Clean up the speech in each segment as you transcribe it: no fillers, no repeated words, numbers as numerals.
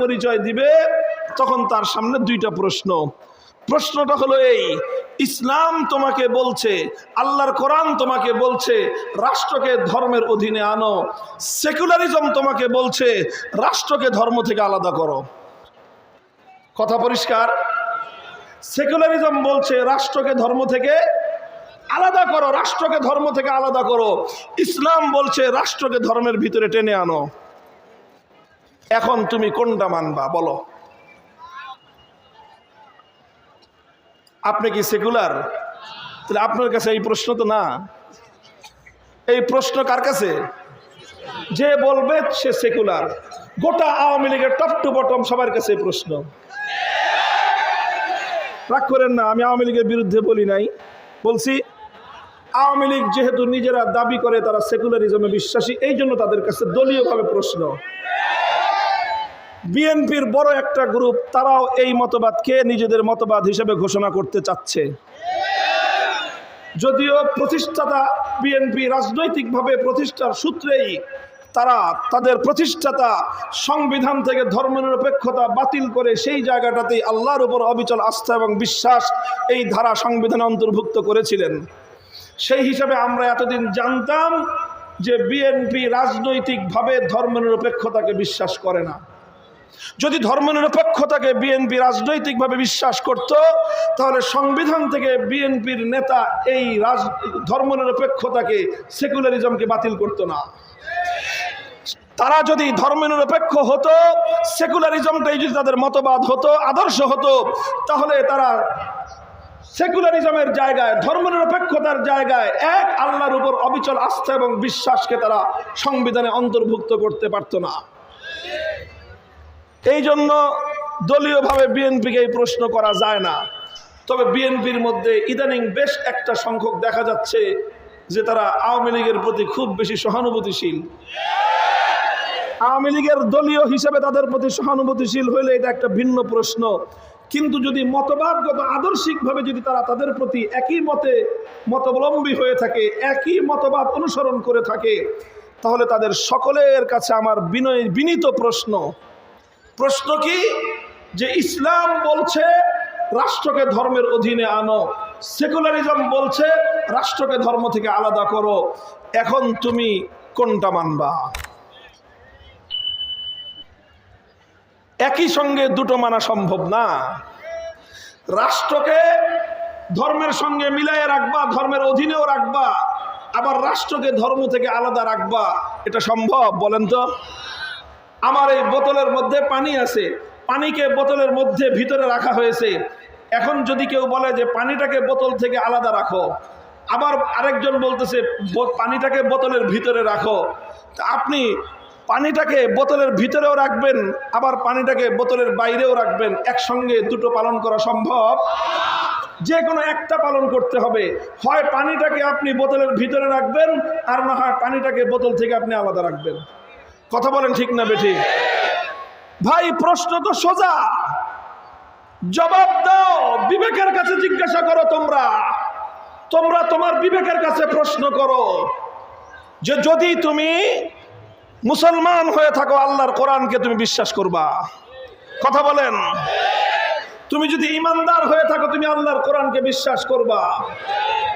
পরিচয় দিবে, তখন তার সামনে দুইটা প্রশ্ন। প্রশ্নটা হলো এই, ইসলাম তোমাকে বলছে, আল্লাহর কোরআন তোমাকে বলছে রাষ্ট্রকে ধর্মের অধীনে আনো, সেকুলারিজম তোমাকে বলছে রাষ্ট্রকে ধর্ম থেকে আলাদা করো। কথা পরিষ্কার? সেকুলারিজম বলছে রাষ্ট্রকে ধর্ম থেকে আলাদা করো, রাষ্ট্রকে ধর্ম থেকে আলাদা করো। ইসলাম বলছে রাষ্ট্রকে ধর্মের ভিতরে টেনে আনো। এখন তুমি কোনটা মানবা বলো? আপনি কি সেকুলার? তাহলে আপনার কাছে এই প্রশ্ন তো না। এই প্রশ্ন কার কাছে? যে বলবে সে সেকুলার। গোটা আওয়ামী লীগের টপ টু বটম সবার কাছে এই প্রশ্ন। রাগ করেন না, আমি আওয়ামী লীগের বিরুদ্ধে বলি নাই, বলছি আওয়ামী লীগ যেহেতু নিজেরা দাবি করে তারা সেকুলারিজমে বিশ্বাসী, এই জন্য তাদের কাছে দলীয়ভাবে প্রশ্ন। বিএনপির বড় একটা গ্রুপ, তারাও এই মতবাদকে নিজেদের মতবাদ হিসেবে ঘোষণা করতে চাচ্ছে। যদিও প্রতিষ্ঠাতা বিএনপি রাজনৈতিকভাবে প্রতিষ্ঠার সূত্রেই তারা তাদের প্রতিষ্ঠাতা সংবিধান থেকে ধর্মনিরপেক্ষতা বাতিল করে সেই জায়গাটাতেই আল্লাহর উপর অবিচল আস্থা এবং বিশ্বাস এই ধারা সংবিধানে অন্তর্ভুক্ত করেছিলেন। সেই হিসাবে আমরা এতদিন জানতাম যে বিএনপি রাজনৈতিকভাবে ধর্মনিরপেক্ষতাকে বিশ্বাস করে না। যদি ধর্মনিরপেক্ষতাকে বিএনপি রাজনৈতিকভাবে বিশ্বাস করত, তাহলে সংবিধান থেকে বিএনপির নেতা এই ধর্মনিরপেক্ষতাকে, সেকুলারিজমকে বাতিল করত না। তারা যদি ধর্মনিরপেক্ষ হতো, সেকুলারিজমটাই যদি তাদের মতবাদ হতো, আদর্শ হতো, তাহলে তারা সেকুলারিজমের জায়গায়, ধর্মনিরপেক্ষতার জায়গায় এক আল্লাহর উপর অবিচল আস্থা এবং বিশ্বাসকে তারা সংবিধানে অন্তর্ভুক্ত করতে পারত না। এই জন্য দলীয়ভাবে বিএনপিকে এই প্রশ্ন করা যায় না। তবে বিএনপির মধ্যে ইদানিং বেশ একটা সংখ্যক দেখা যাচ্ছে যে তারা আওয়ামী লীগের প্রতি খুব বেশি সহানুভূতিশীল। আওয়ামী লীগের দলীয় হিসেবে তাদের প্রতি সহানুভূতিশীল হইলে এটা একটা ভিন্ন প্রশ্ন, কিন্তু যদি মতবাদগত আদর্শিকভাবে যদি তারা তাদের প্রতি একই মতাবলম্বী হয়ে থাকে, একই মতবাদ অনুসরণ করে থাকে, তাহলে তাদের সকলের কাছে আমার বিনীত প্রশ্ন কি, যে ইসলাম বলছে রাষ্ট্রকে ধর্মের অধীনে আনো, সেকুলারিজম বলছে রাষ্ট্রকে ধর্ম থেকে আলাদা করো। এখন তুমি কোনটা মানবা? একই সঙ্গে দুটো মানা সম্ভব না। রাষ্ট্রকে ধর্মের সঙ্গে মিলাইয়ে রাখবা, ধর্মের অধীনেও রাখবা, আবার রাষ্ট্রকে ধর্ম থেকে আলাদা রাখবা, এটা সম্ভব? বলেন তো। আমার এই বোতলের মধ্যে পানি আছে, পানিকে বোতলের মধ্যে ভিতরে রাখা হয়েছে। এখন যদি কেউ বলে যে পানিটাকে বোতল থেকে আলাদা রাখো, আবার আরেকজন বলতেছে পানিটাকে বোতলের ভিতরে রাখো, তা আপনি পানিটাকে বোতলের ভিতরেও রাখবেন, আবার পানিটাকে বোতলের বাইরেও রাখবেন, একসঙ্গে দুটো পালন করা সম্ভব? যে কোনো একটা পালন করতে হবে। হয় পানিটাকে আপনি বোতলের ভিতরে রাখবেন, আর না হয় পানিটাকে বোতল থেকে আপনি আলাদা রাখবেন। কথা বলেন ঠিক না বেঠিক? ভাই প্রশ্ন তো সোজা, জবাব দাও। বিবেকের কাছে জিজ্ঞাসা করো, তোমরা তোমার বিবেকের কাছে প্রশ্ন করো যে যদি তুমি মুসলমান হয়ে থাকো, আল্লাহর কোরআনকে তুমি বিশ্বাস করবা? কথা বলেন। তুমি যদি ইমানদার হয়ে থাকো, তুমি আল্লাহর কোরআনকে বিশ্বাস করবা?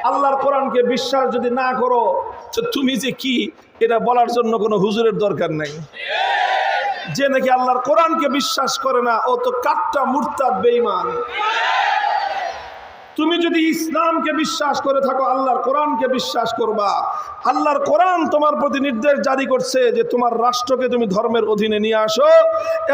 আল্লাহর কোরআনকে বিশ্বাস যদি না করো, তুমি যে কি এটা বলার জন্য কোনো হুজুরের দরকার নেই। যে নাকি আল্লাহর কোরআনকে বিশ্বাস করে না, ও তো কাট্টা মুরতাদ বেঈমান। তুমি যদি ইসলামকে বিশ্বাস করে থাকো, আল্লাহর কোরআনকে বিশ্বাস করবা। আল্লাহর কোরআন তোমার প্রতি নির্দেশ জারি করছে যে তোমার রাষ্ট্রকে তুমি ধর্মের অধীনে নিয়ে আসো,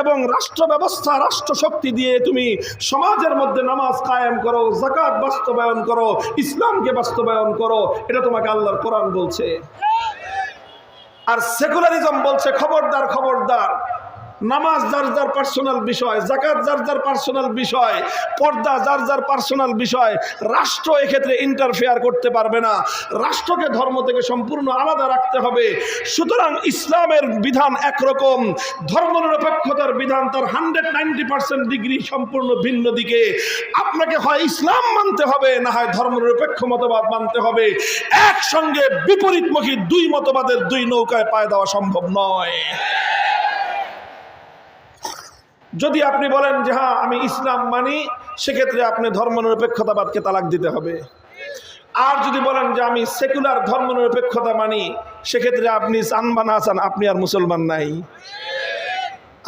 এবং রাষ্ট্র ব্যবস্থা, রাষ্ট্র শক্তি দিয়ে তুমি সমাজের মধ্যে নামাজ কায়েম করো, যাকাত বাস্তবায়ন করো, ইসলামকে বাস্তবায়ন করো। এটা তোমাকে আল্লাহর কোরআন বলছে। আর সেকুলারিজম বলছে খবরদার, নামাজ যার যার পার্সোনাল বিষয়, যাকাত যার যার পার্সোনাল বিষয়, পর্দা যার যার পার্সোনাল বিষয়, রাষ্ট্র এক্ষেত্রে ইন্টারফেয়ার করতে পারবে না, রাষ্ট্রকে ধর্ম থেকে সম্পূর্ণ আলাদা রাখতে হবে। সুতরাং ইসলামের বিধান একরকম, ধর্মনিরপেক্ষতার বিধান তার 190% ডিগ্রি সম্পূর্ণ ভিন্ন দিকে। আপনাকে হয় ইসলাম মানতে হবে, না হয় ধর্মনিরপেক্ষ মতবাদ মানতে হবে। একসঙ্গে বিপরীতমুখী দুই মতবাদের দুই নৌকায় পায়ে দেওয়া সম্ভব নয়। যদি আপনি বলেন যে হ্যাঁ আমি ইসলাম মানি, সেক্ষেত্রে আপনি ধর্মনিরপেক্ষতাবাদকে তালাক দিতে হবে। আর যদি বলেন যে আমি সেকুলার ধর্মনিরপেক্ষতা মানি, সেক্ষেত্রে আপনি চান বা না চান আপনি আর মুসলমান নাই।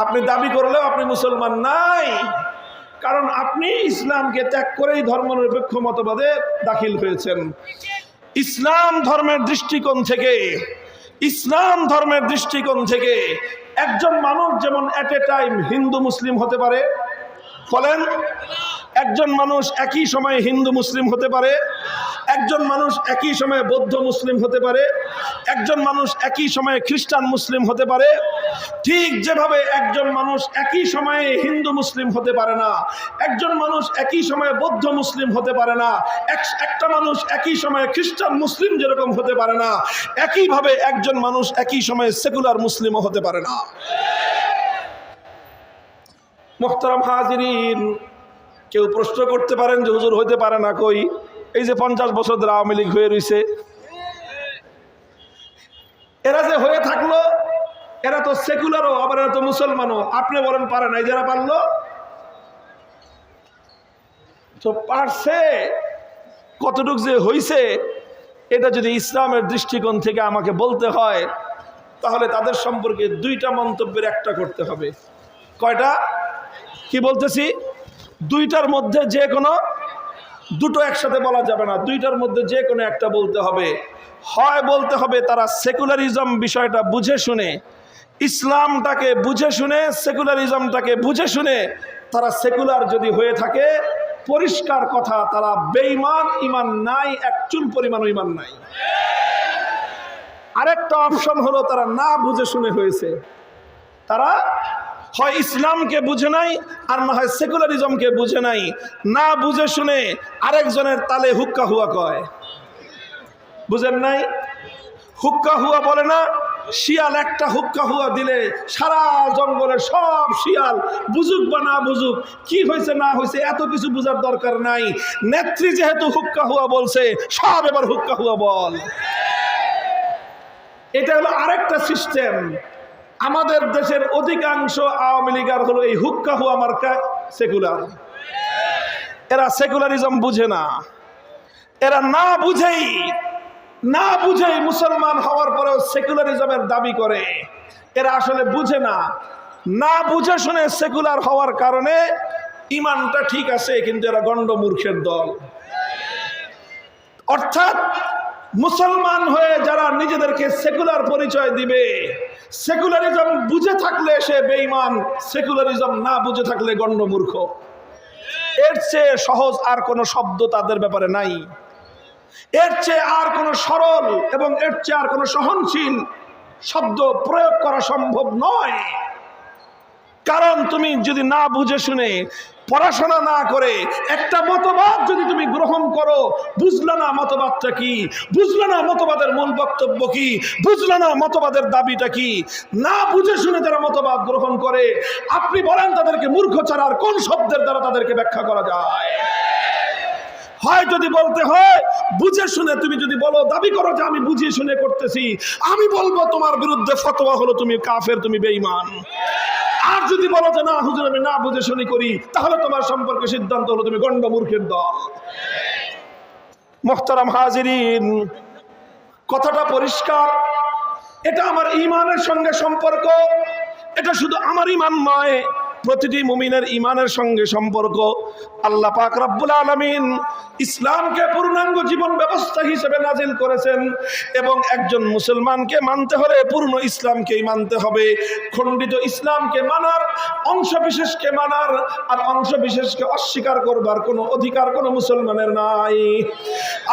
আপনি দাবি করলেও আপনি মুসলমান নাই, কারণ আপনি ইসলামকে ত্যাগ করেই ধর্মনিরপেক্ষ মতবাদে দাখিল হয়েছেন। ইসলাম ধর্মের দৃষ্টিকোণ থেকে একজন মানুষ যেমন এট এ টাইম হিন্দু মুসলিম হতে পারে, বলেন, একজন মানুষ একই সময়ে হিন্দু মুসলিম হতে পারে, একজন মানুষ একই সময়ে বৌদ্ধ মুসলিম হতে পারে, একজন মানুষ একই সময়ে খ্রিস্টান মুসলিম হতে পারে। ঠিক যেভাবে একজন মানুষ একই সময়ে হিন্দু মুসলিম হতে পারে না, একজন মানুষ একই সময়ে বৌদ্ধ মুসলিম হতে পারে না, একটা মানুষ একই সময়ে খ্রিস্টান মুসলিম যেরকম হতে পারে না, একইভাবে একজন মানুষ একই সময়ে সেকুলার মুসলিমও হতে পারে না। মুহতারাম হাজিরিন, কেউ প্রশ্ন করতে পারেন যে হুজুর হইতে পারে না কই? এই যে 50 বছর ধরে আওয়ামী লীগ হয়ে রয়েছে, এরা যে হয়ে থাকলো, এরা তো সেকুলারও আবার এরা তো মুসলমানও। আপনি বলেন পারে নাই, যারা পারলো তো পারছে, কতটুক যে হইছে, এটা যদি ইসলামের দৃষ্টিকোণ থেকে আমাকে বলতে হয়, তাহলে তাদের সম্পর্কে 2টা মন্তব্যের একটা করতে হবে। কয়টা? কি বলতেছি? 2টার মধ্যে যে কোনো দুটো একসাথে বলা যাবে না, 2টার মধ্যে যে কোনো একটা বলতে হবে। হয় বলতে হবে তারা সেকুলারিজম বিষয়টা বুঝে শুনে, ইসলামটাকে বুঝে শুনে, সেকুলারিজমটাকে বুঝে শুনে তারা সেকুলার যদি হয়ে থাকে, পরিষ্কার কথা তারা বেঈমান, ইমান নাই, এক চুল পরিমাণ ইমান নাই। আরেকটা অপশন হলো তারা না বুঝে শুনে হয়েছে, তারা হয় ইসলামকে বুঝে নাই, আর না হয় সেকুলারিজমকে বুঝে নাই। না বুঝে শুনে আরেকজনের তালে হুক্কা হুয়া কয়, বুঝেন নাই? হুক্কা হুয়া বলে না, শিয়াল একটা হুক্কা হুয়া দিলে সারা জঙ্গলের সব শিয়াল, বুঝুক বা না বুঝুক, কি হয়েছে না হয়েছে এত কিছু বুঝার দরকার নাই। নেত্রী যেহেতু হুক্কা হুয়া বলছে, সব এবার হুক্কা হুয়া বল। এটা হলো আরেকটা সিস্টেম। আমাদের দেশের অধিকাংশ আওয়ামী লীগার হলো এই হুক্কা হুয়া মার্কা সেকুলার। এরা সেকুলারিজম বুঝে না, এরা না বুঝেই মুসলমান হওয়ার পরেও সেকুলারিজমের দাবি করে। এরা আসলে বুঝে না বুঝে শুনে সেকুলার হওয়ার কারণে ইমানটা ঠিক আছে, কিন্তু এরা গণ্ড মূর্খের দল। অর্থাৎ মুসলমান হয়ে যারা নিজেদেরকে সেকুলার পরিচয় দিবে, সেকুলারিজম বুঝে থাকলে সে বেঈমান, সেকুলারিজম না বুঝে থাকলে গণ্ডমূর্খ। এর চেয়ে সহজ আর কোনো শব্দ তাদের ব্যাপারে নাই, এর চেয়ে আর কোনো সরল এবং এর চেয়ে আর কোনো সহনশীল শব্দ প্রয়োগ করা সম্ভব নয়। কারণ তুমি যদি না বুঝে শুনে, পড়াশোনা না করে একটা মতবাদ যদি তুমি গ্রহণ করো, বুঝলে না মতবাদটা কি, বুঝলে না মতবাদের মূল বক্তব্য কি, বুঝলে না মতবাদের দাবিটা কি, না বুঝে শুনে যারা মতবাদ গ্রহণ করে, আপনি বলেন তাদেরকে মূর্খ ছাড়া আর কোন শব্দের দ্বারা তাদেরকে ব্যাখ্যা করা যায়? হয় যদি বলতে হয় বুঝে শুনে, তুমি যদি বলো, দাবি করো যে আমি বুঝিয়ে শুনে করতেছি, আমি বলবো তোমার বিরুদ্ধে ফতোয়া হলো তুমি কাফের, তুমি বেঈমান। আর যদি বলো যে না হুজুর আমি না বুঝে শুনি করি, তাহলে তোমার সম্পর্কে সিদ্ধান্ত হলো তুমি গণ্ড মূর্খের দল। মুহতারাম হাজিরিন, কথাটা পরিষ্কার, এটা আমার ঈমানের সঙ্গে সম্পর্ক। এটা শুধু আমার ঈমান নয়, প্রতিটি মুমিনের ঈমানের সঙ্গে সম্পর্ক। আল্লাহ পাক রব্বুল আলামিন ইসলামকে পূর্ণাঙ্গ জীবন ব্যবস্থা হিসেবে নাজিল করেছেন, এবং একজন মুসলমানকে মানতে হলে পূর্ণ ইসলামকেই মানতে হবে। খণ্ডিত ইসলামকে মানার, অংশ বিশেষকে মানার আর অংশ বিশেষকে অস্বীকার করবার কোনো অধিকার কোনো মুসলমানের নাই।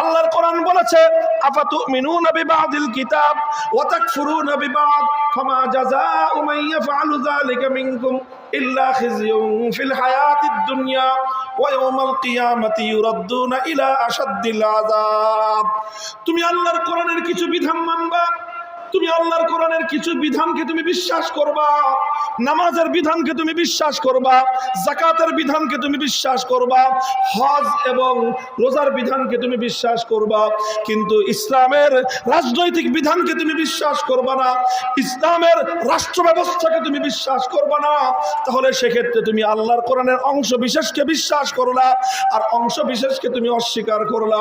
আল্লাহর কোরআন বলেছে, আফাতুমিনুনা বিবাদিল কিতাব ওয়া তাকফুরুনা বিবাদ ফামা জাযাউ মান ইয়াফআলু যালিকা মিনকুম ইল্লা খিজিয়ুন ফিল হায়াতিদ দুনিয়া ওয়া ইয়াউমাল কিয়ামাতি ইউরাদ্দুনা ইলা আশাদ্দিল আযাব। তুমি আল্লাহর কোরআনের কিছু বিধান মানবা, তুমি আল্লাহর কোরআনের কিছু বিধানকে তুমি বিশ্বাস করবা, নামাজের বিধানকে তুমি বিশ্বাস করবা, যাকাতের বিধানকে তুমি বিশ্বাস করবা, হজ এবং রোজার বিধানকে তুমি বিশ্বাস করবা, কিন্তু ইসলামের রাজনৈতিক বিধানকে তুমি বিশ্বাস করবা না, ইসলামের রাষ্ট্র ব্যবস্থাকে তুমি বিশ্বাস করবা না, তাহলে সেক্ষেত্রে তুমি আল্লাহর কোরআনের অংশ বিশেষকে বিশ্বাস করলা আর অংশ বিশেষকে তুমি অস্বীকার করলা।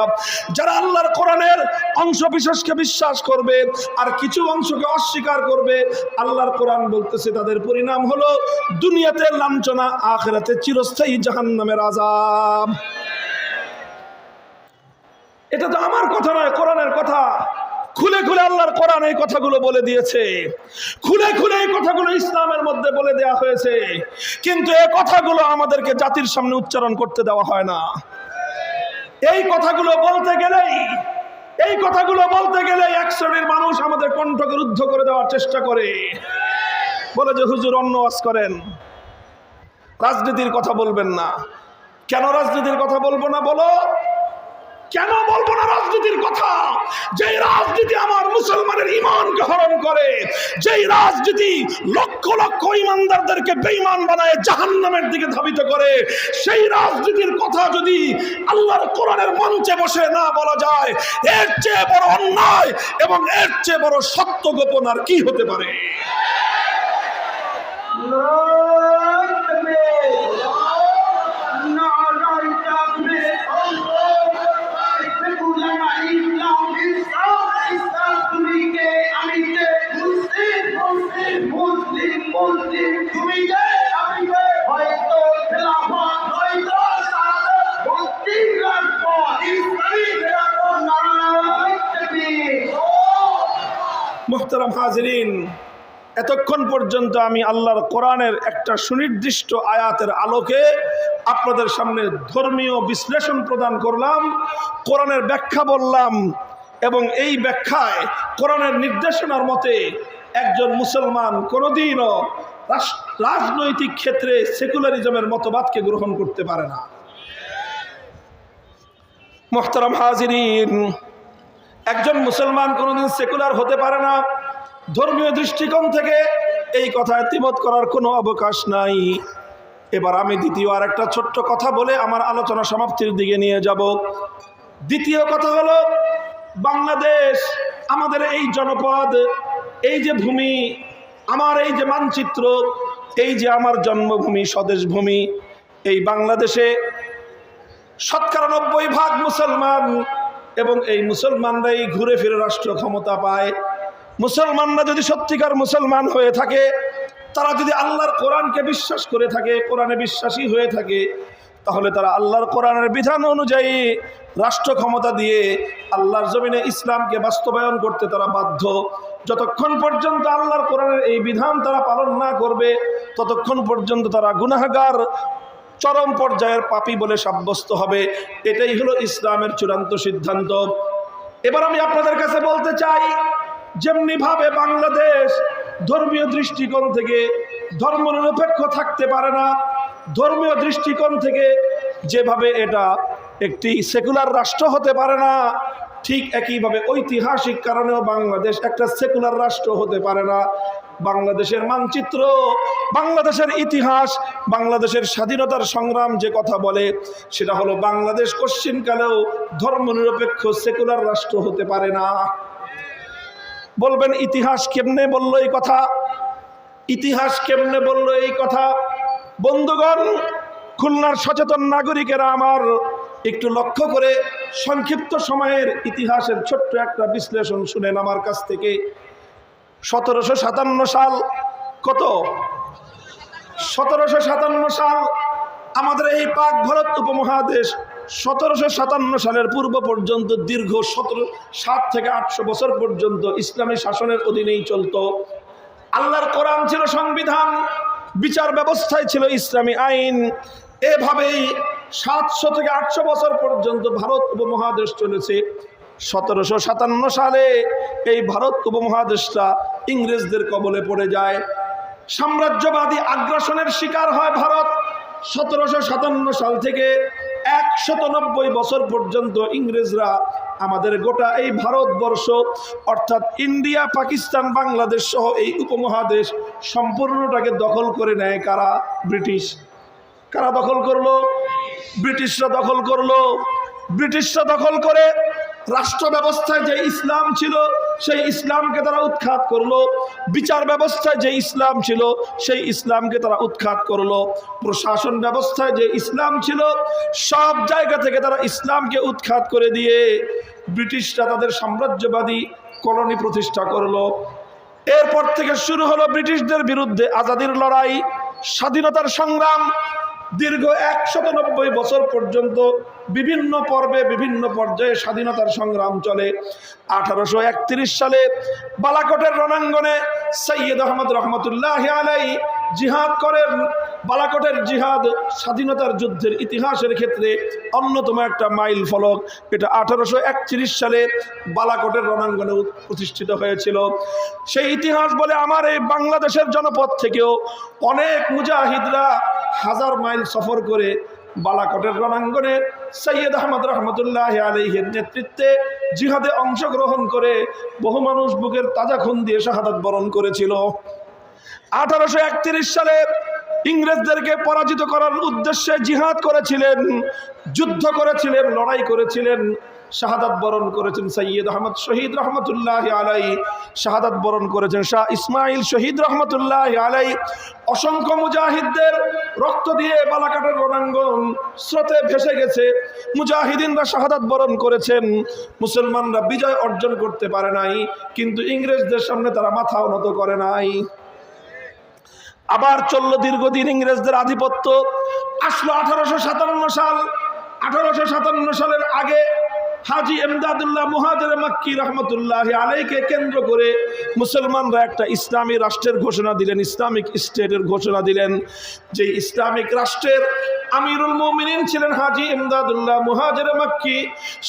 যারা আল্লাহর কোরআনের অংশ বিশেষকে বিশ্বাস করবে আর কিছু অংশকে অস্বীকার করবে, আল্লাহর কোরআন বলতেছে তাদের পরিণাম হলো দুনিয়াতে লাঞ্ছনা, আখিরাতে চিরস্থায়ী জাহান্নামের আযাব। এটা তো আমার কথা নয়, কোরআনের কথা। খুলে খুলে আল্লাহর কোরআন এই কথাগুলো বলে দিয়েছে, খুলে খুলে এই কথাগুলো ইসলামের মধ্যে বলে দেওয়া হয়েছে, কিন্তু এই কথাগুলো আমাদেরকে জাতির সামনে উচ্চারণ করতে দেওয়া হয় না। এই কথাগুলো বলতে গেলেই এক শ্রেণীর মানুষ আমাদের কণ্ঠকে রুদ্ধ করে দেওয়ার চেষ্টা করে, বলে যে হুজুর অন্য ওয়াজ করেন, রাজনীতির কথা বলবেন না। কেন রাজনীতির কথা বলবো না বলো? কেন বলবো না রাজনীতির কথা? যেই রাজনীতি আমার মুসলমানের ঈমানকে হরণ করে, যেই রাজনীতি লক্ষ লক্ষ ঈমানদারদেরকে বেঈমান বানায় জাহান্নামের দিকে ধাবিত করে, সেই রাজনীতির কথা যদি আল্লাহর কোরআনের মঞ্চে বসে না বলা যায়, এর চেয়ে বড় অন্যায় এবং এর চেয়ে বড় সত্য গোপন আর কি হতে পারে? মুহতারাম হাজিরিন, এতক্ষণ পর্যন্ত আমি আল্লাহর কোরআনের একটা সুনির্দিষ্ট আয়াতের আলোকে আপনাদের সামনে ধর্মীয় বিশ্লেষণ প্রদান করলাম, কোরআনের ব্যাখ্যা বললাম, এবং এই ব্যাখ্যায় কোরআনের নির্দেশনার মতে একজন মুসলমান কোনোদিনও রাজনৈতিক ক্ষেত্রে সেকুলারিজমের মতবাদকে গ্রহণ করতে পারে না। মুহতারাম হাজিরিন, একজন মুসলমান কোনোদিন সেকুলার হতে পারে না। ধর্মীয় দৃষ্টিকোণ থেকে এই কথায় দ্বিমত করার কোনো অবকাশ নাই। এবার আমি দ্বিতীয় আর একটা ছোট্ট কথা বলে আমার আলোচনা সমাপ্তির দিকে নিয়ে যাব। দ্বিতীয় কথা হলো, বাংলাদেশ আমাদের এই জনপদ, এই যে ভূমি, আমার এই যে মানচিত্র, এই যে আমার জন্মভূমি, স্বদেশ ভূমি, এই বাংলাদেশে ৯৭% মুসলমান, এবং এই মুসলমানরাই ঘুরে ফিরে রাষ্ট্র ক্ষমতা পায়। মুসলমানরা যদি সত্যিকার মুসলমান হয়ে থাকে, তারা যদি আল্লাহর কোরআনকে বিশ্বাস করে থাকে, কোরআনে বিশ্বাসী হয়ে থাকে, তাহলে তারা আল্লাহর কোরআনের বিধান অনুযায়ী রাষ্ট্র ক্ষমতা দিয়ে আল্লাহর জমিনে ইসলামকে বাস্তবায়ন করতে তারা বাধ্য। যতক্ষণ পর্যন্ত আল্লাহর কোরআনের এই বিধান তারা পালন না করবে, ততক্ষণ পর্যন্ত তারা গুনাহগার, চরম পর্যায়ের পাপী বলে সাব্যস্ত হবে। এটাই হলো ইসলামের চূড়ান্ত সিদ্ধান্ত। এবার আমি আপনাদের কাছে বলতে চাই, যেমনিভাবে বাংলাদেশ ধর্মীয় দৃষ্টিকোণ থেকে ধর্মনিরপেক্ষ থাকতে পারে না, ধর্মীয় দৃষ্টিকোণ থেকে যেভাবে এটা একটি সেকুলার রাষ্ট্র হতে পারে না, ঠিক একইভাবে ঐতিহাসিক কারণেও বাংলাদেশ একটা সেকুলার রাষ্ট্র হতে পারে না। বাংলাদেশের মানচিত্র, বাংলাদেশের ইতিহাস, বাংলাদেশের স্বাধীনতার সংগ্রাম যে কথা বলে, সেটা হলো বাংলাদেশ কোশ্চিনকালেও ধর্মনিরপেক্ষ সেকুলার রাষ্ট্র হতে পারে না। বলবেন ইতিহাস কেমনে বললো এই কথা? ইতিহাস কেমনে বললো এই কথা? বন্ধুগণ, খুলনার সচেতন নাগরিকেরা আমার একটু লক্ষ্য করে সংক্ষিপ্ত সময়ের ইতিহাসের ছোট্ট একটা বিশ্লেষণ শুনেন আমার কাছ থেকে। 1757 সাল, কত? 1757 সাল আমাদের এই পাক ভারত উপমহাদেশ 1757 সালের পূর্ব পর্যন্ত দীর্ঘ 7 থেকে 800 বছর পর্যন্ত ইসলামী শাসনের অধীনেই চলত। আল্লাহর কোরআন ছিল সংবিধান, বিচার ব্যবস্থায় ছিল ইসলামী আইন। এভাবেই 700 থেকে 800 বছর পর্যন্ত ভারত উপমহাদেশ চলেছে। 1757 সালে এই ভারত উপমহাদেশটা ইংরেজদের কবলে পড়ে যায়। সাম্রাজ্যবাদী আগ্রাসনের শিকার হয় ভারত। 1757 সাল থেকে 190 বছর পর্যন্ত ইংরেজরা আমাদের গোটা এই ভারতবর্ষ অর্থাৎ ইন্ডিয়া, পাকিস্তান, বাংলাদেশ সহ এই উপমহাদেশ সম্পূর্ণটাকে দখল করে নেয় কারা? ব্রিটিশ। কারা দখল করলো? ব্রিটিশরা দখল করলো। ব্রিটিশরা দখল করে রাষ্ট্র ব্যবস্থায় যে ইসলাম ছিল সেই ইসলামকে তারা উৎখাত করলো, বিচার ব্যবস্থায় যে ইসলাম ছিল সেই ইসলামকে তারা উৎখাত করলো, প্রশাসন ব্যবস্থায় যে ইসলাম ছিল সব জায়গা থেকে তারা ইসলামকে উৎখাত করে দিয়ে ব্রিটিশরা তাদের সাম্রাজ্যবাদী কলোনি প্রতিষ্ঠা করলো। এরপর থেকে শুরু হলো ব্রিটিশদের বিরুদ্ধে আজাদির লড়াই, স্বাধীনতার সংগ্রাম। দীর্ঘ 190 বছর পর্যন্ত বিভিন্ন পর্বে বিভিন্ন পর্যায়ে স্বাধীনতার সংগ্রাম চলে। 1831 সালে বালাকোটের রণাঙ্গনে সৈয়দ আহমদ রহমতুল্লাহ আলাইহি জিহাদ করেন। বালাকোটের জিহাদ স্বাধীনতার যুদ্ধের ইতিহাসের ক্ষেত্রে অন্যতম একটা মাইল ফলক। এটা 1831 সালে বালাকোটের রণাঙ্গনে প্রতিষ্ঠিত হয়েছিল। সেই ইতিহাস বলে আমার এই বাংলাদেশের জনপদ থেকেও অনেক মুজাহিদরা হাজার মাইল সফর করে বালাকোটের রণাঙ্গনে সৈয়দ আহমদ রহমতুল্লাহ আলাইহির নেতৃত্বে জিহাদে অংশগ্রহণ করে বহু মানুষ বুকের তাজা খুন দিয়ে শাহাদাত বরণ করেছিল। 1831 সালে ইংরেজদেরকে পরাজিত করার উদ্দেশ্যে জিহাদ করেছিলেন, যুদ্ধ করেছিলেন, লড়াই করেছিলেন, শাহাদাত বরণ করেছেন সৈয়দ আহমদ শহীদ রহমতুল্লাহ আলাইহি, শাহাদাত বরণ করেছেন শাহ ইসমাইল শহীদ রহমতুল্লাহ আলাইহি। অসংখ্য মুজাহিদদের রক্ত দিয়ে বালাকোটের রণাঙ্গন স্রোতে ভেসে গেছে, মুজাহিদিনরা শাহাদাত বরণ করেছেন। মুসলমানরা বিজয় অর্জন করতে পারে নাই, কিন্তু ইংরেজদের সামনে তারা মাথা নত করে নাই। আবার চলল দীর্ঘদিন ইংরেজদের আধিপত্য। আসলো 1857 সাল। 1857 সালের আগে হাজী ইমদাদুল্লাহ মুহাজির মক্কি রহমতুল্লাহ আলাইহিকে কেন্দ্র করে মুসলমানরা একটা ইসলামী রাষ্ট্রের ঘোষণা দিলেন, ইসলামিক স্টেটের ঘোষণা দিলেন। যে ইসলামিক রাষ্ট্রের আমিরুল মুমিনিন ছিলেন হাজী ইমদাদুল্লাহ মুহাজির মক্কি,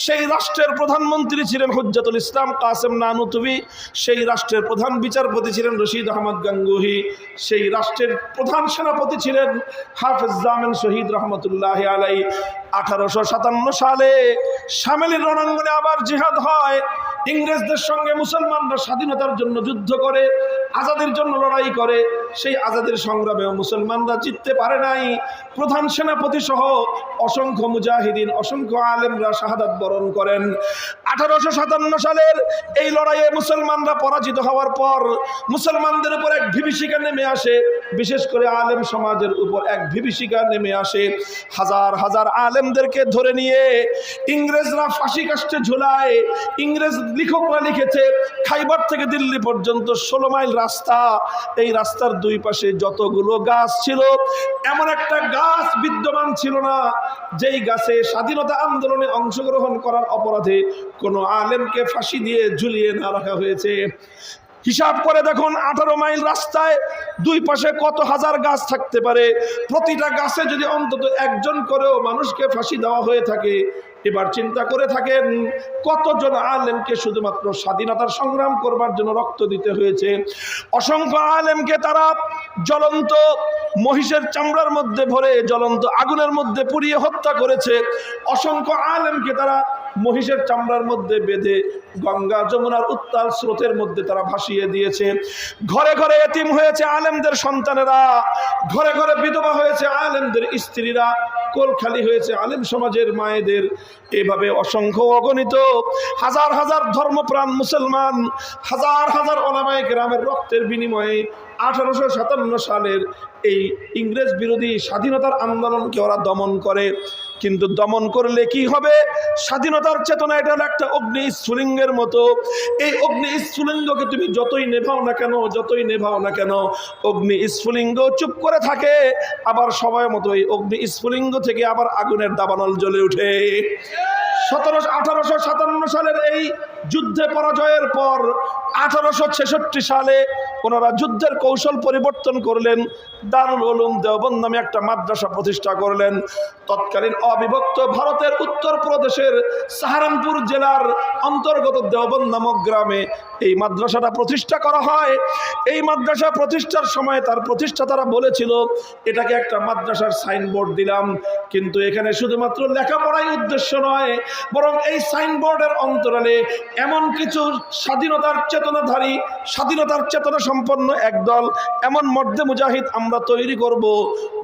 সেই রাষ্ট্রের প্রধানমন্ত্রী ছিলেন হুজ্জাতুল ইসলাম কাসেম নানুতুবি, সেই রাষ্ট্রের প্রধান বিচারপতি ছিলেন রশিদ আহমদ গাঙ্গুহি, সেই রাষ্ট্রের প্রধান সেনাপতি ছিলেন হাফেজ জামিল শহীদ রহমতুল্লাহ আলাইহি। 1857 সালে শামেলির রণাঙ্গনে আবার জিহাদ হয়। ইংরেজদের সঙ্গে মুসলমানরা স্বাধীনতার জন্য যুদ্ধ করে, আজাদির জন্য লড়াই করে। সেই আজাদির সংগ্রামেও মুসলমানরা জিততে পারে নাই। প্রধান সেনাপতি সহ অসংখ্য মুজাহিদিন, অসংখ্য আলেমরা শাহাদাত বরণ করেন। 1857 সালের এই লড়াইয়ে মুসলমানরা পরাজিত হওয়ার পর মুসলমানদের উপর এক বিভীষিকা নেমে আসে, বিশেষ করে আলেম সমাজের উপর এক বিভীষিকা নেমে আসে। হাজার হাজার আলেমদেরকে ধরে নিয়ে ইংরেজরা ফাঁসি কাস্টে ঝুলায়। ইংরেজ লেখকরা লিখেছে খাইবার থেকে দিল্লি পর্যন্ত 16 মাইল রাস্তা, এই রাস্তার দুই পাশে যতগুলো গাছ ছিল এমন একটা গাছ বিদ্যমান ছিল না যেই গাছে স্বাধীনতা আন্দোলনে অংশগ্রহণ করার অপরাধে কোনো আলেমকে ফাঁসি দিয়ে ঝুলিয়ে না রাখা হয়েছে। হিসাব করে দেখুন 18 মাইল রাস্তায় দুই পাশে কত হাজার গাছ থাকতে পারে। প্রতিটা গাছে যদি অন্তত একজন করেও মানুষকে ফাঁসি দেওয়া হয়ে থাকে, এবার চিন্তা করে থাকেন কতজন আলেমকে শুধুমাত্র স্বাধীনতার সংগ্রাম করবার জন্য রক্ত দিতে হয়েছে। অসংখ্য আলেমকে তারা জ্বলন্ত মহিষের চামড়ার মধ্যে ভরে জ্বলন্ত আগুনের মধ্যে পুড়িয়ে হত্যা করেছে। অসংখ্য আলেমকে তারা মহিষের চামড়ার মধ্যে বেঁধে গঙ্গা যমুনার উত্তাল স্রোতের মধ্যে তারা ভাসিয়ে দিয়েছে। ঘরে ঘরে এতিম হয়েছে আলেমদের সন্তানেরা, ঘরে ঘরে বিধবা হয়েছে আলেমদের স্ত্রীরা, কোল খালি হয়েছে আলেম সমাজের মায়েদের। এভাবে অসংখ্য অগণিত হাজার হাজার ধর্মপ্রাণ মুসলমান, হাজার হাজার ওলামায়ে কেরামের রক্তের বিনিময়ে 1857 সালের এই ইংরেজ বিরোধী স্বাধীনতার আন্দোলনকে ওরা দমন করে। কিন্তু দমন করলে কি হবে? স্বাধীনতার চেতনা এটা হলো একটা অগ্নি স্ফুলিঙ্গের মতো। এই অগ্নি স্ফুলিঙ্গকে তুমি যতই নেভাও না কেন, যতই নেভাও না কেন, অগ্নি স্ফুলিঙ্গ চুপ করে থাকে, আবার সময় মতো এই অগ্নি স্ফুলিঙ্গ থেকে আবার আগুনের দাবানল জ্বলে ওঠে। 1857 সালের এই যুদ্ধে পরাজয়ের পর 1866 সালে ওনারা যুদ্ধের কৌশল পরিবর্তন করলেন, দারুল উলুম দেওবন্দ নামে একটা মাদ্রাসা প্রতিষ্ঠা করলেন। তৎকালীন অবিভক্ত ভারতের উত্তর প্রদেশের সাহারানপুর জেলার অন্তর্গত দেওবন্দ নামক গ্রামে এই মাদ্রাসাটা প্রতিষ্ঠা করা হয়। এই মাদ্রাসা প্রতিষ্ঠার সময় তার প্রতিষ্ঠাতারা বলেছিল এটাকে একটা মাদ্রাসার সাইনবোর্ড দিলাম, কিন্তু এখানে শুধুমাত্র লেখাপড়াই উদ্দেশ্য নয়, বরং এই সাইনবোর্ডের অন্তরালে এমন কিছু স্বাধীনতার চেতনাধারী, স্বাধীনতার চেতনা সম্পন্ন একদল এমন মর্দে মুজাহিদ আমরা তৈরি করব,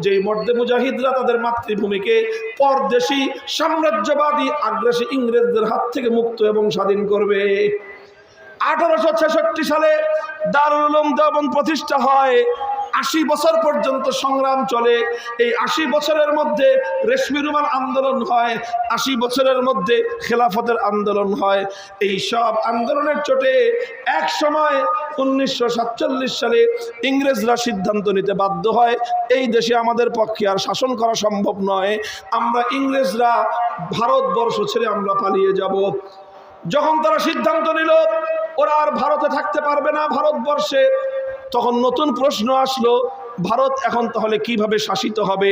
যেই মর্দে মুজাহিদরা তাদের মাতৃভূমিকে পরদেশী সাম্রাজ্যবাদী আগ্রাসী ইংরেজদের হাত থেকে মুক্ত এবং স্বাধীন করবে। 1866 সালে দারুল উলুম দেওবন্দ প্রতিষ্ঠা হয়। 80 বছর পর্যন্ত সংগ্রাম চলে। এই 80 বছরের মধ্যে রেশমি রুমাল আন্দোলন হয়, 80 বছরের মধ্যে খেলাফতের আন্দোলন হয়। এই সব আন্দোলনের চোটে এক সময় 1947 সালে ইংরেজরা সিদ্ধান্ত নিতে বাধ্য হয় এই দেশে আমাদের পক্ষে আর শাসন করা সম্ভব নয়, আমরা ইংরেজরা ভারতবর্ষ ছেড়ে আমরা পালিয়ে যাব। যখন তারা সিদ্ধান্ত নিল ওরা আর ভারতে থাকতে পারবে না ভারতবর্ষে, তখন নতুন প্রশ্ন আসলো, ভারত এখন তাহলে কিভাবে শাসিত হবে?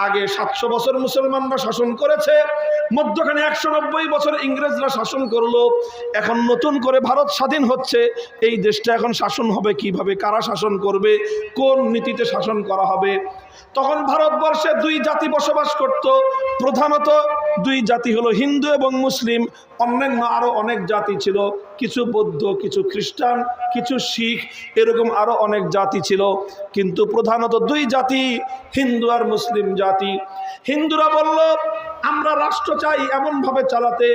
আগে 700 বছর মুসলমানরা শাসন করেছে, মধ্যখানে 190 বছর ইংরেজরা শাসন করলো, এখন নতুন করে ভারত স্বাধীন হচ্ছে, এই দেশটা এখন শাসন হবে কিভাবে? কারা শাসন করবে? কোন নীতিতে শাসন করা হবে? তখন ভারতবর্ষে 2 জাতি বসবাস করত, প্রধানত 2 জাতি হলো হিন্দু এবং মুসলিম, অন্যান্য আরো অনেক জাতি ছিল, কিছু বৌদ্ধ, কিছু খ্রিস্টান, কিছু শিখ, এরকম আরো অনেক জাতি ছিল, কিন্তু প্রধানত 2 জাতি, হিন্দু আর মুসলিম জাতি। হিন্দুরা বলল আমরা রাষ্ট্র চাই এমনভাবে চালাতে,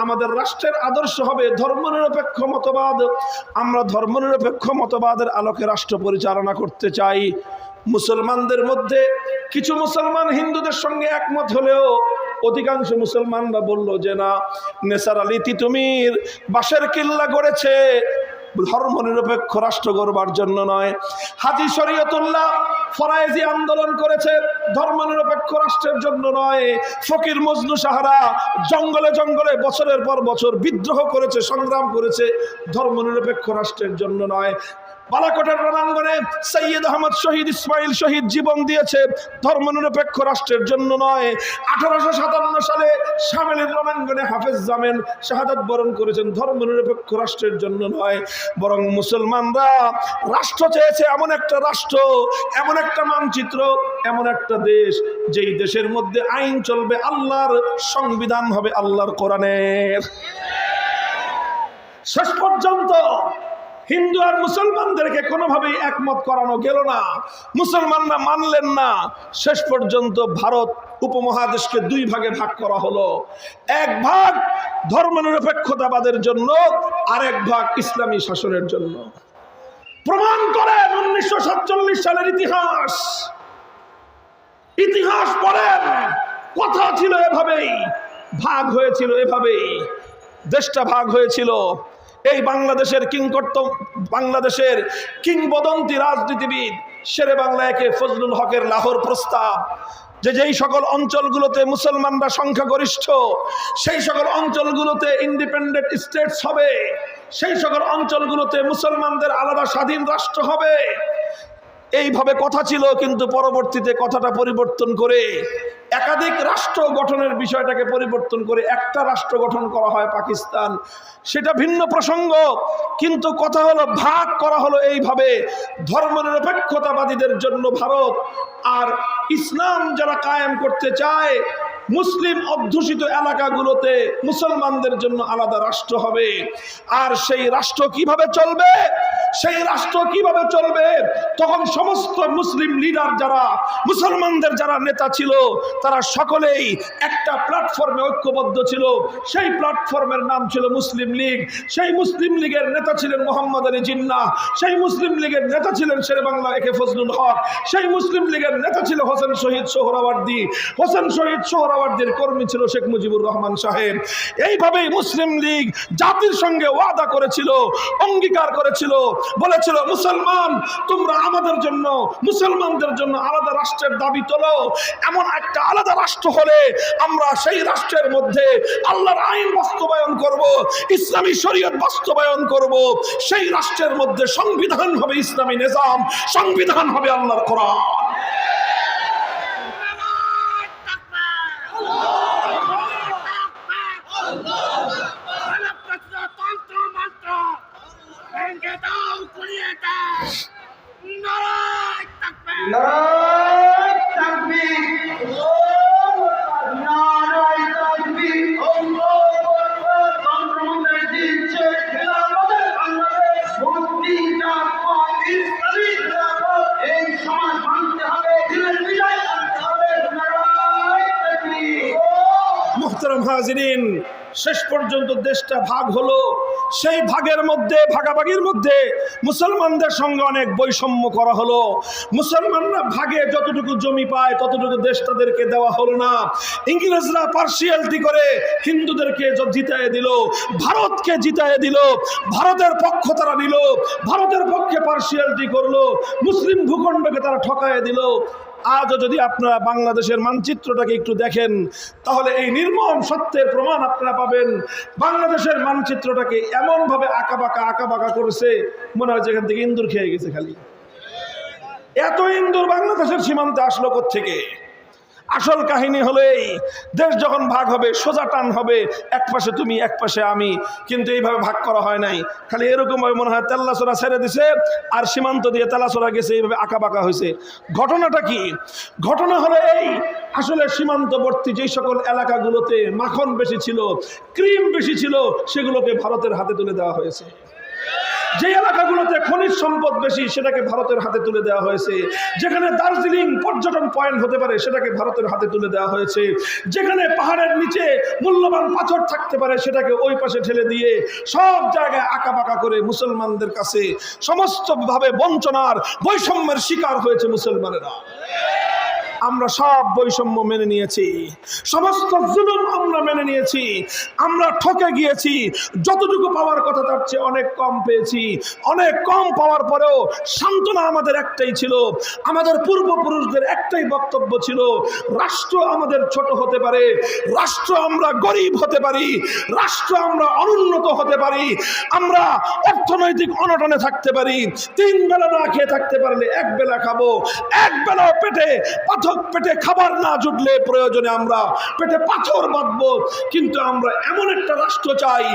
আমাদের রাষ্ট্রের আদর্শ হবে ধর্মনিরপেক্ষ মতবাদ, আমরা ধর্মনিরপেক্ষ মতবাদের আলোকে রাষ্ট্র পরিচালনা করতে চাই। মুসলমানদের মধ্যে কিছু মুসলমান হিন্দুদের সঙ্গে একমত হলেও অধিকাংশ মুসলমানরা বলল যে না, নেসার আলী তিতুমির বাঁশের কিল্লা গড়েছে ধর্মনিরপেক্ষ রাষ্ট্র গড়বার জন্য নয়, হাজী শরীয়তুল্লাহ ফরায়েজি আন্দোলন করেছে ধর্মনিরপেক্ষ রাষ্ট্রের জন্য নয়, ফকির মজনু সাহারা জঙ্গলে জঙ্গলে বছরের পর বছর বিদ্রোহ করেছে, সংগ্রাম করেছে ধর্মনিরপেক্ষ রাষ্ট্রের জন্য নয়, বালাকোটের রণাঙ্গনে সৈয়দ আহমদ শহীদ ইসমাইল শহীদ জীবন দিয়েছে ধর্মনিরপেক্ষ রাষ্ট্রের জন্য নয়, 1857 সালে শামেলের রণাঙ্গনে হাফেজ জামেন শাহাদাত বরণ করেছেন ধর্মনিরপেক্ষ রাষ্ট্রের জন্য নয়, বরং মুসলমানরা রাষ্ট্র চেয়েছে এমন একটা রাষ্ট্র, এমন একটা মানচিত্র, এমন একটা দেশ যেই দেশের মধ্যে আইন চলবে আল্লাহর, সংবিধান হবে আল্লাহর কোরআনের। শেষ পর্যন্ত হিন্দু আর মুসলমানদেরকে কোনোভাবেই একমত করানো গেল না, মুসলমানরা মানলেন না। শেষ পর্যন্ত ভারত উপমহাদেশকে 2 ভাগে ভাগ করা হলো, এক ভাগ ধর্মনিরপেক্ষতাবাদের জন্য, আরেক ভাগ ইসলামী শাসনের জন্য। প্রমাণ করেন 1947 সালের ইতিহাস, ইতিহাস পড়েন, কথা ছিল এভাবেই, ভাগ হয়েছিল এভাবেই, দেশটা ভাগ হয়েছিল। এই বাংলাদেশের বাংলাদেশের কিংবদন্তি রাজনীতিবিদ শেরে বাংলা একে ফজলুল হকের লাহোর প্রস্তাব, যেই সকল অঞ্চলগুলোতে মুসলমানরা সংখ্যাগরিষ্ঠ সেই সকল অঞ্চলগুলোতে ইন্ডিপেন্ডেন্ট স্টেটস হবে, সেই সকল অঞ্চলগুলোতে মুসলমানদের আলাদা স্বাধীন রাষ্ট্র হবে, এইভাবে কথা ছিল। কিন্তু পরবর্তীতে কথাটা পরিবর্তন করে একাধিক রাষ্ট্র গঠনের বিষয়টাকে পরিবর্তন করে একটা রাষ্ট্র গঠন করা হয় পাকিস্তান, সেটা ভিন্ন প্রসঙ্গ। কিন্তু কথা হলো ভাগ করা হলো এইভাবে, ধর্মনিরপেক্ষতাবাদীদের জন্য ভারত, আর ইসলাম যারা কায়েম করতে চায় মুসলিম অধ্যুষিত এলাকাগুলোতে মুসলমানদের জন্য আলাদা রাষ্ট্র হবে। আর সেই রাষ্ট্র কিভাবে চলবে, সেই রাষ্ট্র কিভাবে চলবে, তখন সমস্ত মুসলিম লিডার যারা, মুসলমানদের যারা নেতা ছিল, তারা সকলেই একটা প্ল্যাটফর্মে ঐক্যবদ্ধ ছিল। সেই প্ল্যাটফর্মের নাম ছিল মুসলিম লীগ। সেই মুসলিম লীগের নেতা ছিলেন মোহাম্মদ আলী জিন্নাহ, সেই মুসলিম লীগের নেতা ছিলেন শেরে বাংলা একে ফজলুল হক, সেই মুসলিম লীগের নেতা ছিল হোসেন শহীদ সোহরাওয়ার্দী, হোসেন শহীদ সোহরাওয়ার্দীর কর্মী ছিল শেখ মুজিবুর রহমান সাহেব। এইভাবেই মুসলিম লীগ জাতির সঙ্গে ওয়াদা করেছিল, অঙ্গীকার করেছিল, বলেছিল মুসলমান তোমরা আমাদের জন্য, মুসলমানদের জন্য আলাদা রাষ্ট্রের দাবি তোলো। এমন একটা আলাদা রাষ্ট্র হলে আমরা সেই রাষ্ট্রের মধ্যে আল্লাহর আইন বাস্তবায়ন করব, ইসলামী শরীয়ত বাস্তবায়ন করব। সেই রাষ্ট্রের মধ্যে সংবিধান হবে ইসলামী নিজাম, সংবিধান হবে আল্লাহর কোরআন। মোহতারাম হাজিরিন, শেষ পর্যন্ত দেশটা ভাগ হলো। সেই ভাগের মধ্যে, ভাগাভাগির মধ্যে মুসলমানদের সঙ্গে অনেক বৈষম্য করা হলো। মুসলমানরা ভাগে যতটুকু জমি পায় ততটুকু দেশ তাদেরকে দেওয়া হলো না। ইংরেজরা পার্সিয়ালিটি করে হিন্দুদেরকে জিতায়ে দিল, ভারতকে জিতায়ে দিল, ভারতের পক্ষ তারা নিল, ভারতের পক্ষে পার্সিয়ালিটি করলো, মুসলিম ভূখণ্ডকে তারা ঠকায়ে দিল। আজও যদি আপনারা বাংলাদেশের মানচিত্রটাকে একটু দেখেন তাহলে এই নির্মম সত্যের প্রমাণ আপনারা পাবেন। বাংলাদেশের মানচিত্রটাকে এমনভাবে আঁকাবাঁকা করেছে, মনে হয় যেখান থেকে ইন্দুর খেয়ে গেছে। খালি এত ইন্দুর বাংলাদেশের সীমান্তে আসলো কোত্থেকে? আসল কাহিনী হলেই দেশ যখন ভাগ হবে সোজা টান হবে, এক পাশে তুমি এক পাশে আমি, কিন্তু এইভাবে ভাগ করা হয় নাই। খালি এরকম ভাবে মনে হয় তেল্লাচোরা ছেড়ে দিছে আর সীমান্ত দিয়ে তেলাচোরা গেছে, এইভাবে আঁকাবাঁকা হয়েছে। ঘটনাটা কি? ঘটনা হলো এই, আসলে সীমান্তবর্তী যেই সকল এলাকাগুলোতে মাখন বেশি ছিল, ক্রিম বেশি ছিল, সেগুলোকে ভারতের হাতে তুলে দেওয়া হয়েছে। যে এলাকাগুলোতে খনিজ সম্পদ বেশি সেটাকে ভারতের হাতে তুলে দেওয়া হয়েছে। যেখানে দার্জিলিং পর্যটন পয়েন্ট হতে পারে সেটাকে ভারতের হাতে তুলে দেওয়া হয়েছে। যেখানে পাহাড়ের নিচে মূল্যবান পাথর থাকতে পারে সেটাকে ওই পাশে ঠেলে দিয়ে সব জায়গায় আঁকাবাঁকা করে মুসলমানদের কাছে সমস্তভাবে বঞ্চনার, বৈষম্যের শিকার হয়েছে মুসলমানেরা। আমরা সব বৈষম্য মেনে নিয়েছি, সমস্ত জুলুম আমরা মেনে নিয়েছি, আমরা ঠকে গিয়েছি। যতটুকু পাওয়ার কথা তার চেয়ে অনেক কম পেয়েছি। অনেক কম পাওয়ার পরেও সান্ত্বনা আমাদের একটাই ছিল, আমাদের পূর্বপুরুষদের একটাই বক্তব্য ছিল, রাষ্ট্র আমাদের ছোট হতে পারে, রাষ্ট্র আমরা গরিব হতে পারি, রাষ্ট্র আমরা অনুন্নত হতে পারি, আমরা অর্থনৈতিক অনটনে থাকতে পারি, 3 বেলা না খেয়ে থাকতে পারলে 1 বেলা খাবো, 1 বেলা পেটে খাবার না জুটলে প্রয়োজনে আমরা পেটে পাথর বাঁধবো, কিন্তু আমরা এমন একটা রাষ্ট্র চাই,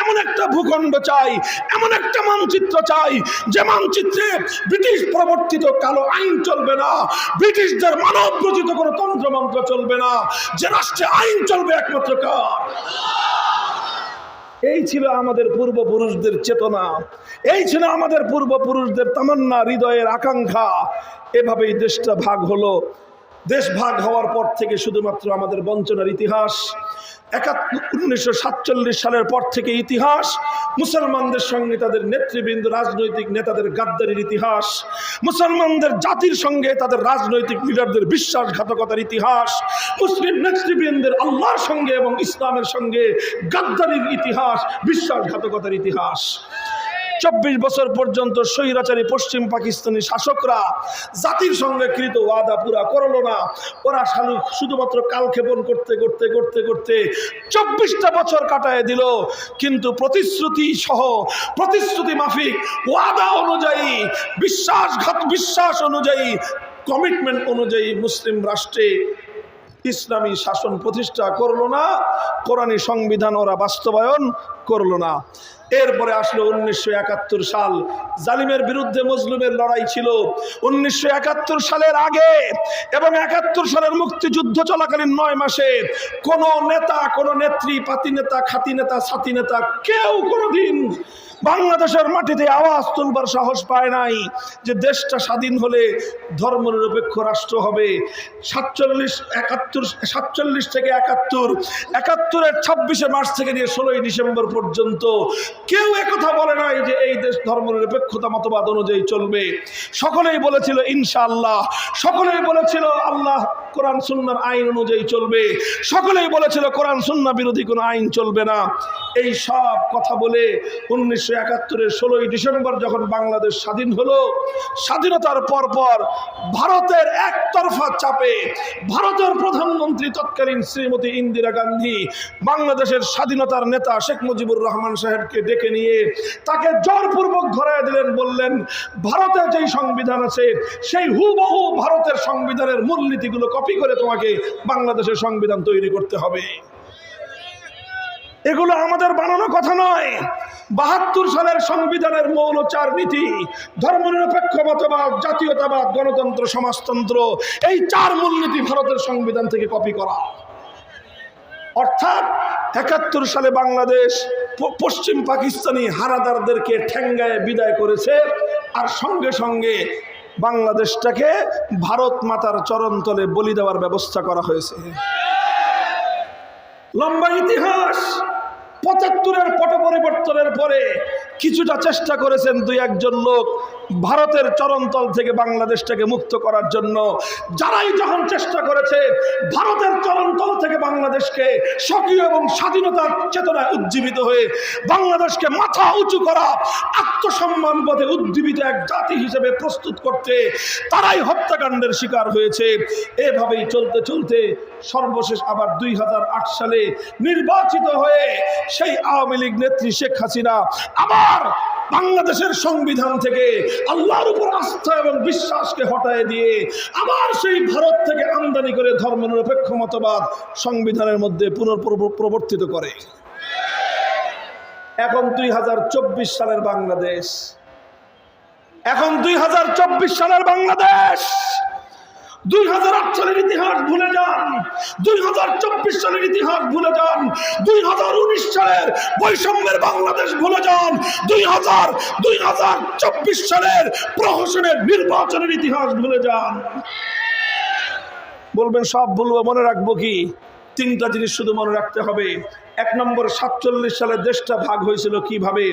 এমন একটা ভূখণ্ড চাই, এমন একটা মানচিত্র চাই যে মানচিত্রে ব্রিটিশ প্রবর্তিত কালো আইন চলবে না, ব্রিটিশদের মানব রচিত কোনো তন্ত্রমন্ত্র চলবে না, যে রাষ্ট্রে আইন চলবে একমাত্র কার। এই ছিল আমাদের পূর্বপুরুষদের চেতনা, এই ছিল আমাদের পূর্বপুরুষদের তামান্না, হৃদয়ের আকাঙ্ক্ষা। এভাবেই দেশটা ভাগ হলো। দেশ ভাগ হওয়ার পর থেকে শুধুমাত্র আমাদের বঞ্চনার ইতিহাস। 1947 সালের পর থেকে ইতিহাস মুসলমানদের সঙ্গে তাদের নেতৃবৃন্দ, রাজনৈতিক নেতাদের গাদ্দারির ইতিহাস, মুসলমানদের জাতির সঙ্গে তাদের রাজনৈতিক লিডারদের বিশ্বাসঘাতকতার ইতিহাস, মুসলিম নেতৃবৃন্দের আল্লাহর সঙ্গে এবং ইসলামের সঙ্গে গাদ্দারির ইতিহাস, বিশ্বাসঘাতকতার ইতিহাস। 24 বছর পর্যন্ত স্বৈরাচারী পশ্চিম পাকিস্তানি শাসকরা জাতির সঙ্গে কৃত ওয়াদা পুরা করলো না। ওরা শুধুমাত্র কালক্ষেপণ করতে করতে করতে করতে 24টা বছর কাটায় দিল, কিন্তু প্রতিশ্রুতি মাফিক, ওয়াদা অনুযায়ী, বিশ্বাস অনুযায়ী, কমিটমেন্ট অনুযায়ী মুসলিম রাষ্ট্রে ইসলামী শাসন প্রতিষ্ঠা করলো না, কোরআনী সংবিধান ওরা বাস্তবায়ন করলো না। এরপরে আসলো 1971 সাল। জালিমের বিরুদ্ধে মজলুমের লড়াই ছিল 1971 সালের আগে, এবং 71 সালের মুক্তিযুদ্ধ চলাকালীন 9 মাসে কোন নেতা, কোন নেত্রী, পাতি নেতা, খাতি নেতা, সাথী নেতা কেউ কোনোদিন বাংলাদেশের মাটিতে আওয়াজ তুলবার সাহস পায় নাই যে দেশটা স্বাধীন হলে ধর্মনিরপেক্ষ রাষ্ট্র হবে। 47 থেকে 71-এর 26শে মার্চ থেকে নিয়ে 16ই ডিসেম্বর পর্যন্ত কেউ একথা বলে নাই যে এই দেশ ধর্মনিরপেক্ষতা মতবাদ অনুযায়ী চলবে। সকলেই বলেছিল ইনশাআল্লাহ, সকলেই বলেছিল আল্লাহ কোরআন সুন্নাহর আইন অনুযায়ী চলবে, সকলেই বলেছিল কোরআন সুন্নাহ বিরোধী কোনো আইন চলবে না। এই সব কথা বলে 1971-এর 16ই ডিসেম্বর যখন বাংলাদেশ স্বাধীন হলো, স্বাধীনতার পরপর ভারতের একতরফা চাপে ভারতের প্রধানমন্ত্রী তৎকালীন শ্রীমতী ইন্দিরা গান্ধী বাংলাদেশের স্বাধীনতার নেতা শেখ মুজিবুর রহমান সাহেবকে ডেকে নিয়ে তাকে জোরপূর্বক ধরায় দিলেন, বললেন ভারতের যেই সংবিধান আছে সেই হুবহু ভারতের সংবিধানের মূলনীতিগুলো কপি করে তোমাকে বাংলাদেশের সংবিধান তৈরি করতে হবে। এগুলো আমাদের বানানো কথা নয়। 72 সালের সংবিধানের মৌল 4 নীতি, ধর্মনিরপেক্ষ মতবাদ, জাতীয়তাবাদ, গণতন্ত্র, সমাজতন্ত্র, এই 4 মূলনীতি ভারতের সংবিধান থেকে কপি করা। অর্থাৎ 71 সালে বাংলাদেশ পশ্চিম পাকিস্তানি হানাদারদেরকে ঠেঙ্গায় বিদায় করেছে, আর সঙ্গে সঙ্গে বাংলাদেশটাকে ভারত মাতার চরণতলে বলি দেওয়ার ব্যবস্থা করা হয়েছে। লম্বা ইতিহাস। ৭৫-এর পট পরিবর্তনের পরে কিছুটা চেষ্টা করেছেন দুই একজন লোক ভারতের চরণতল থেকে বাংলাদেশটাকে মুক্ত করার জন্য। যারাই যখন চেষ্টা করেছে ভারতের চরণতল থেকে বাংলাদেশকে স্বকীয় এবং স্বাধীনতার চেতনায় উজ্জীবিত হয়ে বাংলাদেশকে মাথা উঁচু করা, আত্মসম্মান বোধে উজ্জীবিত এক জাতি হিসেবে প্রস্তুত করতে, তারাই হত্যাকাণ্ডের শিকার হয়েছে। এভাবেই চলতে চলতে সর্বশেষ আবার ২০০৮ সালে নির্বাচিত হয়ে সেই আওয়ামী লীগ নেত্রী শেখ হাসিনা আবার বাংলাদেশের সংবিধান থেকে আল্লাহর উপর আস্থা এবং বিশ্বাসকে হটায় দিয়ে আবার সেই ভারত থেকে আমদানি করে ধর্মনিরপেক্ষ মতবাদ সংবিধানের মধ্যে পুনঃপ্রবর্তিত করে। এখন ২০২৪ সালের বাংলাদেশ, এখন ২০২৪ সালের বাংলাদেশ। ২০০৮ সালের ইতিহাস ভুলে যান, ২০২৪ সালের ইতিহাস ভুলে যান, ২০১৯ সালের বৈষম্যের বাংলাদেশ ভুলে যান, ২০২৪ সালের প্রহসনের নির্বাচনের ইতিহাস ভুলে যান। বলবেন সব ভুলবো, মনে রাখবো কি? ৩টা জিনিস শুধু মনে রাখতে হবে। ১ নম্বর, ৪৭ সালে দেশটা ভাগ হয়েছিল কিভাবে,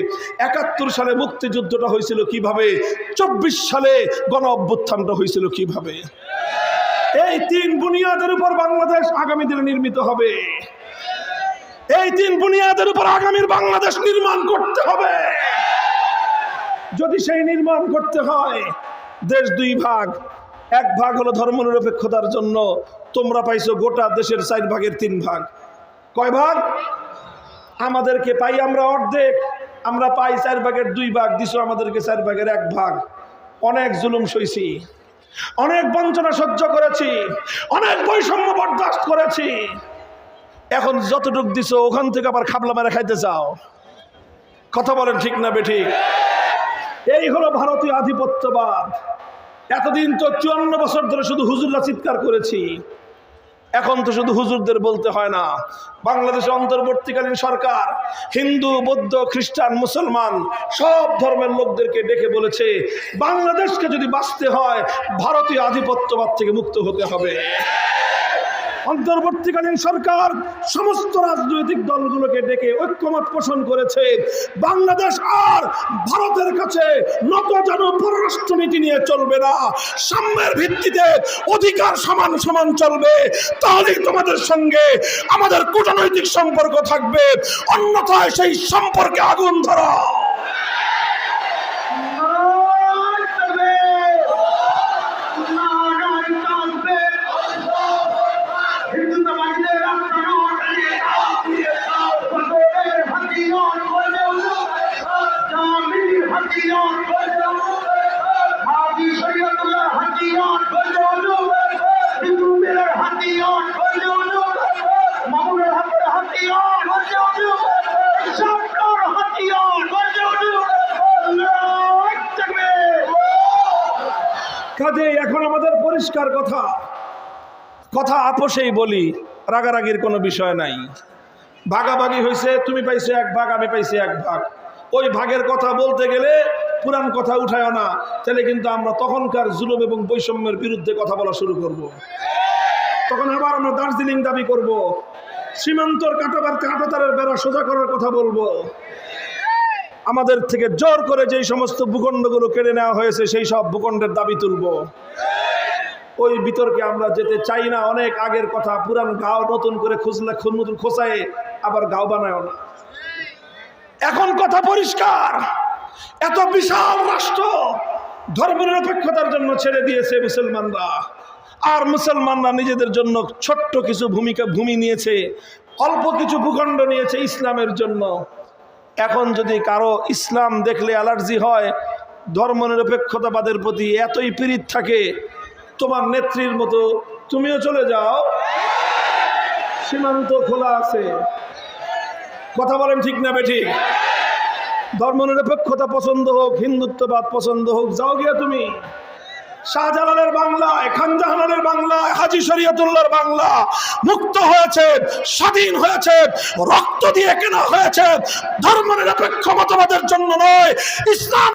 ৭১ সালে মুক্তিযুদ্ধটা হয়েছিল কিভাবে, ২৪ সালে গণ অভ্যুত্থানটা হয়েছিল কিভাবে। এই ৩ বুনিয়াদের উপর বাংলাদেশ আগামী দিনে নির্মিত হবে। এই ৩ বুনিয়াদের উপর আগামীর বাংলাদেশ নির্মাণ করতে হবে। যদি সেই নির্মাণ করতে হয়, দেশ ২ ভাগ। ১ ভাগ হলো ধর্মনিরপেক্ষতার জন্য, তোমরা পাইছো গোটা দেশের ৪ ভাগের ৩ ভাগ। কয় ভাগ? আমাদেরকে পাই আমরা অর্ধেক, আমরা পাই ৪ ভাগের ২ ভাগ, দিছো আমাদেরকে ৪ ভাগের ১ ভাগ। অনেক জুলুম সইছি, অনেক বঞ্চনা সহ্য করেছি, অনেক বৈষম্য বরদাস্ত করেছি। এখন যতটুকু দিছো ওখান থেকে আবার খাবলা মেরে খাইতে চাও। কথা বলেন ঠিক না বেঠিক? এই হলো ভারতীয় আধিপত্যবাদ। এতদিন তো ৫৪ বছর ধরে শুধু হুজুররা চিৎকার করেছি, এখন তো শুধু হুজুরদের বলতে হয় না। বাংলাদেশে অন্তর্বর্তীকালীন সরকার হিন্দু, বৌদ্ধ, খ্রিস্টান, মুসলমান সব ধর্মের লোকদেরকে ডেকে বলেছে, বাংলাদেশকে যদি বাঁচতে হয় ভারতীয় আধিপত্যবাদ থেকে মুক্ত হতে হবে। অন্তর্বর্তীকালীন সরকার সমস্ত রাজনৈতিক দলগুলোকে ডেকে ঐক্যমত পোষণ করেছে, বাংলাদেশ আর ভারতের কাছে নত যেন পররাষ্ট্রনীতি নিয়ে চলবে না, সাম্যের ভিত্তিতে অধিকার সমান সমান চলবে। তাহলেই তোমাদের সঙ্গে আমাদের কূটনৈতিক সম্পর্ক থাকবে, অন্যথায় সেই সম্পর্কে আগুন ধরা। কাজে এখন আমাদের পরিষ্কার কথা আপোষেই বলি, রাগারাগির কোনো বিষয় নাই। ভাগাভাগি হয়েছে, তুমি পাইছো 1 ভাগ, আমি পাইছি 1 ভাগ। ওই ভাগের কথা বলতে গেলে পুরান কথা উঠায় না, তাহলে কিন্তু আমরা তখনকার জুলুম এবং বৈষম্যের বিরুদ্ধে কথা বলা শুরু করব। তখন আবার আমরা দার্জিলিং দাবি করব, সীমান্তর কাঁটাতারের বেড়া সোজা করার কথা বলবো। আমাদের থেকে জোর করে যেই সমস্ত ভূখণ্ডগুলো কেড়ে নেওয়া হয়েছে সেই সব ভূখণ্ডের দাবি তুলব। ওই বিতর্কে আমরা যেতে চাই না। অনেক আগের কথা, পুরান গাঁও নতুন করে নতুন খোঁচায় আবার গাঁও বানায় না। এখন কথা পরিষ্কার, এত বিশাল রাষ্ট্র ধর্মনিরপেক্ষতার জন্য ছেড়ে দিয়েছে মুসলমানরা, আর মুসলমানরা নিজেদের জন্য ছোট্ট কিছু ভূমি নিয়েছে, অল্প কিছু ভূখণ্ড নিয়েছে ইসলামের জন্য। এখন যদি কারো ইসলাম দেখলে অ্যালার্জি হয়, ধর্মনিরপেক্ষতাবাদের প্রতি এতই পীড়িত থাকে, তোমার নেত্রীর মতো তুমিও চলে যাও, সীমান্ত খোলা আছে। কথা বলেন ঠিক না বেঠিক? ধর্মনিরপেক্ষতা পছন্দ হোক, হিন্দুত্ববাদ পছন্দ হোক, যাও গিয়া তুমি। শাহজালালের বাংলায়, খানজাহানের বাংলায়, হাজী শরীয়তুল্লাহর বাংলা মুক্ত হয়েছে, স্বাধীন হয়েছে, রক্ত দিয়ে কেনা হয়েছে, ধর্মনিরপেক্ষ মতবাদের জন্য নয়, ইসলাম